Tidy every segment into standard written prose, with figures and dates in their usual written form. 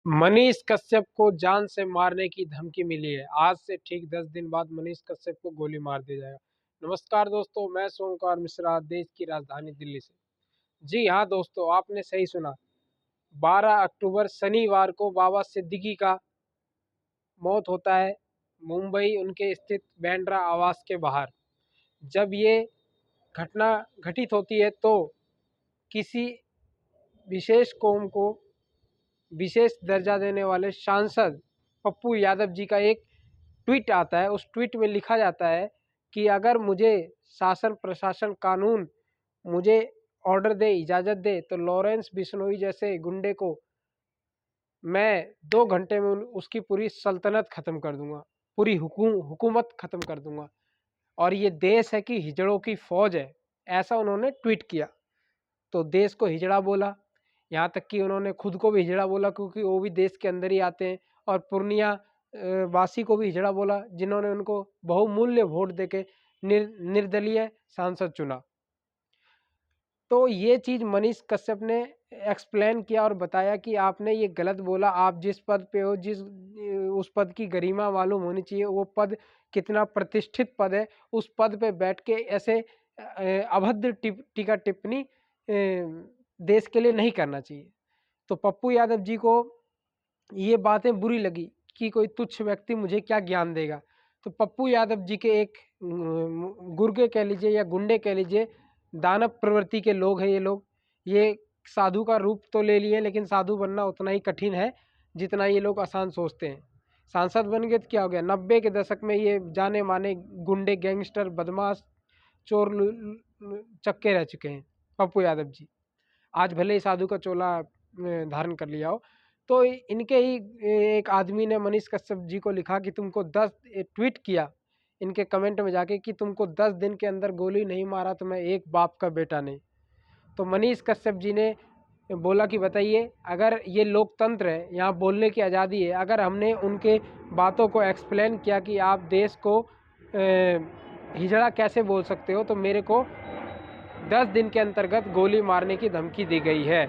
मनीष कश्यप को जान से मारने की धमकी मिली है। आज से ठीक 10 दिन बाद मनीष कश्यप को गोली मार दिया जाएगा। नमस्कार दोस्तों, मैं सोमकार मिश्रा, देश की राजधानी दिल्ली से। जी हाँ दोस्तों, आपने सही सुना। 12 अक्टूबर शनिवार को बाबा सिद्दीकी का मौत होता है मुंबई उनके स्थित बांद्रा आवास के बाहर। जब ये घटना घटित होती है तो किसी विशेष कौम को विशेष दर्जा देने वाले सांसद पप्पू यादव जी का एक ट्वीट आता है। उस ट्वीट में लिखा जाता है कि अगर मुझे शासन प्रशासन कानून मुझे ऑर्डर दे, इजाज़त दे, तो लॉरेंस बिश्नोई जैसे गुंडे को मैं 2 घंटे में उसकी पूरी सल्तनत ख़त्म कर दूंगा, पूरी हुकूमत ख़त्म कर दूंगा, और ये देश है कि हिजड़ों की फ़ौज है। ऐसा उन्होंने ट्वीट किया। तो देश को हिजड़ा बोला, यहाँ तक कि उन्होंने खुद को भी हिजड़ा बोला, क्योंकि वो भी देश के अंदर ही आते हैं। और पूर्णिया वासी को भी हिजड़ा बोला, जिन्होंने उनको बहुमूल्य वोट देके निर्दलीय सांसद चुना। तो ये चीज़ मनीष कश्यप ने एक्सप्लेन किया और बताया कि आपने ये गलत बोला। आप जिस पद पे हो, जिस उस पद की गरिमा मालूम होनी चाहिए, वो पद कितना प्रतिष्ठित पद है। उस पद पे बैठ के ऐसे अभद्र टीका टिप्पणी देश के लिए नहीं करना चाहिए। तो पप्पू यादव जी को ये बातें बुरी लगी कि कोई तुच्छ व्यक्ति मुझे क्या ज्ञान देगा। तो पप्पू यादव जी के एक गुर्गे कह लीजिए या गुंडे कह लीजिए, दानव प्रवृत्ति के लोग हैं ये लोग। ये साधु का रूप तो ले लिए, लेकिन साधु बनना उतना ही कठिन है जितना ये लोग आसान सोचते हैं। सांसद बन गए तो क्या हो गया। 90 के दशक में ये जाने माने गुंडे, गैंगस्टर, बदमाश, चोर चक्के रह चुके हैं पप्पू यादव जी। आज भले ही साधु का चोला धारण कर लिया हो। तो इनके ही एक आदमी ने मनीष कश्यप जी को लिखा कि तुमको 10 ट्वीट किया इनके कमेंट में जाके कि तुमको 10 दिन के अंदर गोली नहीं मारा तो मैं एक बाप का बेटा नहीं। तो मनीष कश्यप जी ने बोला कि बताइए, अगर ये लोकतंत्र है, यहाँ बोलने की आज़ादी है, अगर हमने उनके बातों को एक्सप्लेन किया कि आप देश को हिजड़ा कैसे बोल सकते हो, तो मेरे को 10 दिन के अंतर्गत गोली मारने की धमकी दी गई है।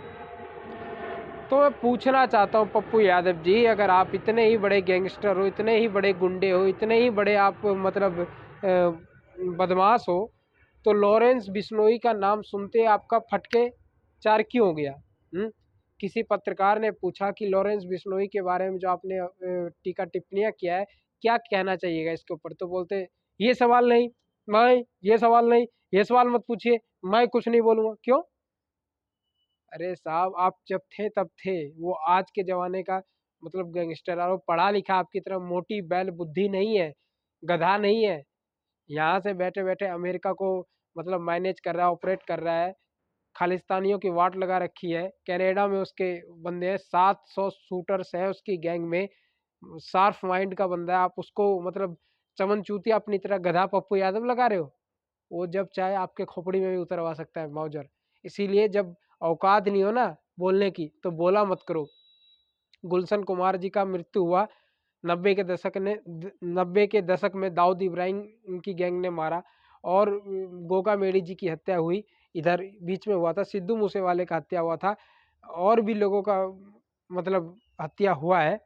तो मैं पूछना चाहता हूँ पप्पू यादव जी, अगर आप इतने ही बड़े गैंगस्टर हो, इतने ही बड़े गुंडे हो, इतने ही बड़े आप मतलब बदमाश हो, तो लॉरेंस बिश्नोई का नाम सुनते आपका फटके चार क्यों हो गया? किसी पत्रकार ने पूछा कि लॉरेंस बिश्नोई के बारे में जो आपने टीका टिप्पणियां किया है, क्या कहना चाहिएगा इसके ऊपर? तो बोलते ये सवाल नहीं, मैं ये सवाल नहीं, ये सवाल मत पूछिए, मैं कुछ नहीं बोलूँगा। क्यों? अरे साहब, आप जब थे तब थे, वो आज के ज़माने का मतलब गैंगस्टर। और वो पढ़ा लिखा आपकी तरह मोटी बैल बुद्धि नहीं है, गधा नहीं है। यहाँ से बैठे बैठे अमेरिका को मतलब मैनेज कर रहा है, ऑपरेट कर रहा है। खालिस्तानियों की वाट लगा रखी है। कनाडा में उसके बंदे हैं, 700 शूटर्स है उसकी गैंग में। शार्प माइंड का बंदा है, आप उसको मतलब चमन चूतिया अपनी तरह गधा पप्पू यादव लगा रहे हो। वो जब चाहे आपके खोपड़ी में भी उतरवा सकता है माउजर। इसीलिए जब औकात नहीं हो ना बोलने की, तो बोला मत करो। गुलशन कुमार जी का मृत्यु हुआ 90 के दशक में दाऊद इब्राहिम की गैंग ने मारा। और गोगा मेडी जी की हत्या हुई, इधर बीच में हुआ था सिद्धू मूसेवाले का हत्या हुआ था, और भी लोगों का मतलब हत्या हुआ है।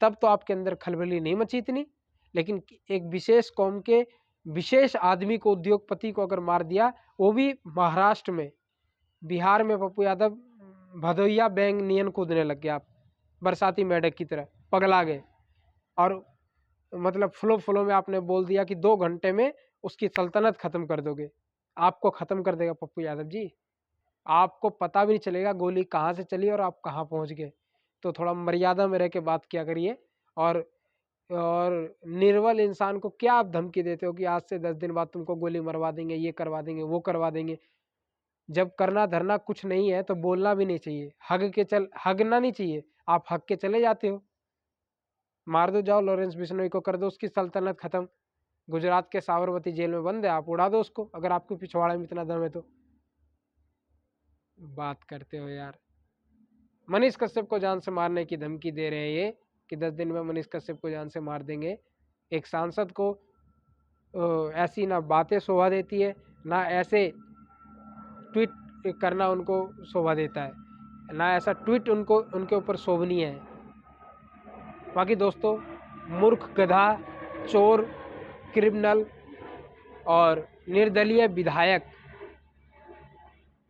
तब तो आपके अंदर खलबली नहीं मची इतनी। लेकिन एक विशेष कौम के विशेष आदमी को, उद्योगपति को अगर मार दिया, वो भी महाराष्ट्र में। बिहार में पप्पू यादव भदोइया बैंग नियन कूदने लग गया, आप बरसाती मेढक की तरह पगला गए। और मतलब फ्लो फ्लो में आपने बोल दिया कि 2 घंटे में उसकी सल्तनत खत्म कर दोगे। आपको खत्म कर देगा पप्पू यादव जी। आपको पता भी नहीं चलेगा गोली कहाँ से चली और आप कहाँ पहुँच गए। तो थोड़ा मर्यादा में रह के बात किया करिए। और निर्बल इंसान को क्या आप धमकी देते हो कि आज से 10 दिन बाद तुमको गोली मरवा देंगे, ये करवा देंगे, वो करवा देंगे। जब करना धरना कुछ नहीं है तो बोलना भी नहीं चाहिए, हगना नहीं चाहिए। आप हग के चले जाते हो। मार दो, जाओ लॉरेंस बिश्नोई को, कर दो उसकी सल्तनत खत्म। गुजरात के साबरमती जेल में बंद है, आप उड़ा दो उसको, अगर आपके पिछवाड़े में इतना दम है तो। बात करते हो यार। मनीष कश्यप को जान से मारने की धमकी दे रहे हैं ये, कि 10 दिन में मनीष कश्यप को जान से मार देंगे। एक सांसद को ऐसी ना बातें शोभा देती है, ना ऐसे ट्वीट करना उनको शोभा देता है, ना ऐसा ट्वीट उनको उनके ऊपर शोभनीय है। बाकी दोस्तों, मूर्ख, गधा, चोर, क्रिमिनल और निर्दलीय विधायक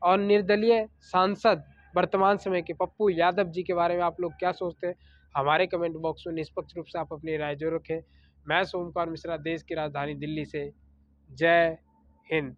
और निर्दलीय सांसद वर्तमान समय के पप्पू यादव जी के बारे में आप लोग क्या सोचते हैं? हमारे कमेंट बॉक्स में निष्पक्ष रूप से आप अपनी राय जरूर रखें। मैं सोमकुमार मिश्रा, देश की राजधानी दिल्ली से। जय हिंद।